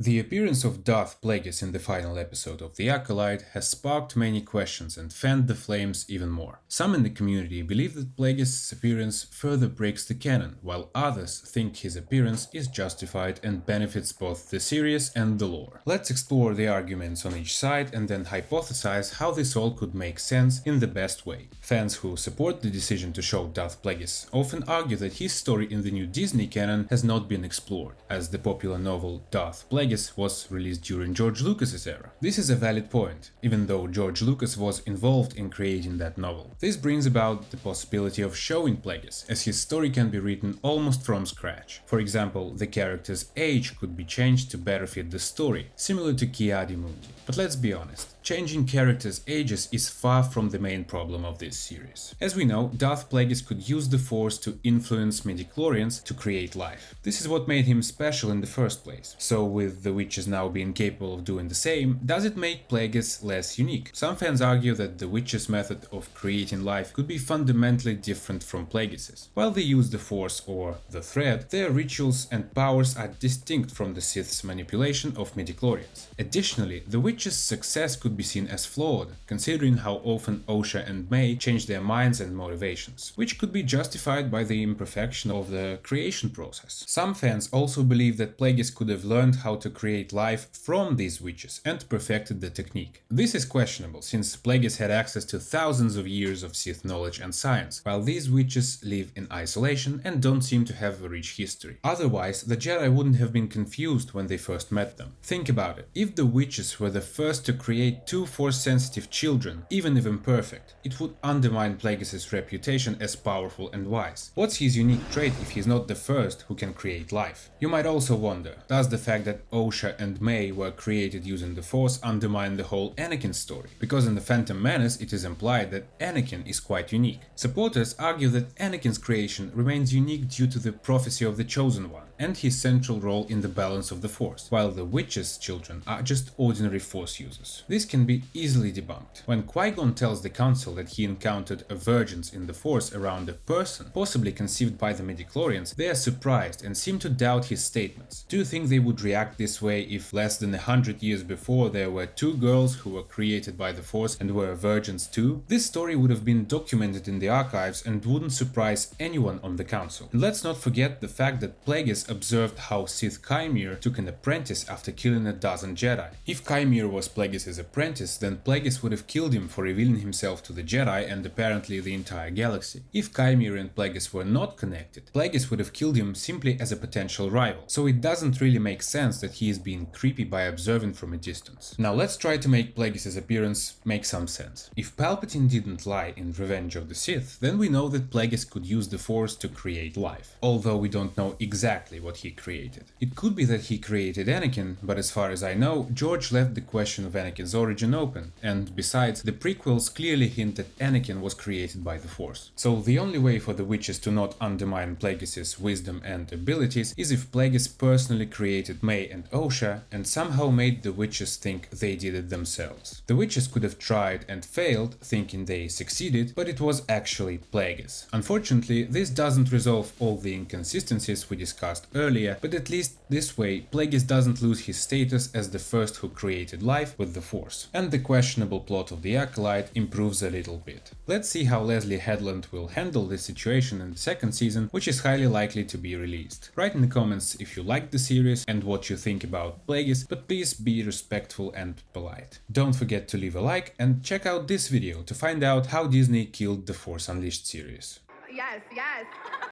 The appearance of Darth Plagueis in the final episode of The Acolyte has sparked many questions and fanned the flames even more. Some in the community believe that Plagueis' appearance further breaks the canon, while others think his appearance is justified and benefits both the series and the lore. Let's explore the arguments on each side and then hypothesize how this all could make sense in the best way. Fans who support the decision to show Darth Plagueis often argue that his story in the new Disney canon has not been explored, as the popular novel Darth Plagueis was released during George Lucas's era. This is a valid point, even though George Lucas was involved in creating that novel. This brings about the possibility of showing Plagueis, as his story can be written almost from scratch. For example, the character's age could be changed to better fit the story, similar to Ki-Adi-Mundi. But let's be honest, changing characters' ages is far from the main problem of this series. As we know, Darth Plagueis could use the Force to influence midichlorians to create life. This is what made him special in the first place. So with the witches now being capable of doing the same, does it make Plagueis less unique? Some fans argue that the witches' method of creating life could be fundamentally different from Plagueis's. While they use the Force or the thread, their rituals and powers are distinct from the Sith's manipulation of midichlorians. Additionally, the witches' success could be seen as flawed, considering how often Osha and May change their minds and motivations, which could be justified by the imperfection of the creation process. Some fans also believe that Plagueis could have learned how to create life from these witches and perfected the technique. This is questionable, since Plagueis had access to thousands of years of Sith knowledge and science, while these witches live in isolation and don't seem to have a rich history. Otherwise, the Jedi wouldn't have been confused when they first met them. Think about it. If the witches were the first to create two Force-sensitive children, even if imperfect, it would undermine Plagueis' reputation as powerful and wise. What's his unique trait if he's not the first who can create life? You might also wonder, does the fact that Osha and May were created using the Force undermine the whole Anakin story? Because in The Phantom Menace it is implied that Anakin is quite unique. Supporters argue that Anakin's creation remains unique due to the prophecy of the Chosen One and his central role in the balance of the Force, while the witches' children are just ordinary Force users. This can be easily debunked. When Qui-Gon tells the Council that he encountered a virgins in the Force around a person, possibly conceived by the midichlorians, they are surprised and seem to doubt his statements. Do you think they would react this way if less than 100 years before there were two girls who were created by the Force and were virgins too? This story would have been documented in the archives and wouldn't surprise anyone on the Council. And let's not forget the fact that Plagueis observed how Sith Chimere took an apprentice after killing a dozen Jedi. If Chimere was Plagueis' apprentice, then Plagueis would have killed him for revealing himself to the Jedi and apparently the entire galaxy. If Chimere and Plagueis were not connected, Plagueis would have killed him simply as a potential rival. So it doesn't really make sense that he is being creepy by observing from a distance. Now let's try to make Plagueis' appearance make some sense. If Palpatine didn't lie in Revenge of the Sith, then we know that Plagueis could use the Force to create life, although we don't know exactly what he created. It could be that he created Anakin, but as far as I know, George left the question of Anakin's origin open, and besides, the prequels clearly hint that Anakin was created by the Force. So the only way for the witches to not undermine Plagueis' wisdom and abilities is if Plagueis personally created May and Osha and somehow made the witches think they did it themselves. The witches could have tried and failed, thinking they succeeded, but it was actually Plagueis. Unfortunately, this doesn't resolve all the inconsistencies we discussed earlier, but at least this way, Plagueis doesn't lose his status as the first who created life with the Force, and the questionable plot of the Acolyte improves a little bit. Let's see how Leslie Headland will handle this situation in the second season, which is highly likely to be released. Write in the comments if you like the series and what you think about Plagueis, but please be respectful and polite. Don't forget to leave a like and check out this video to find out how Disney killed the Force Unleashed series. Yes.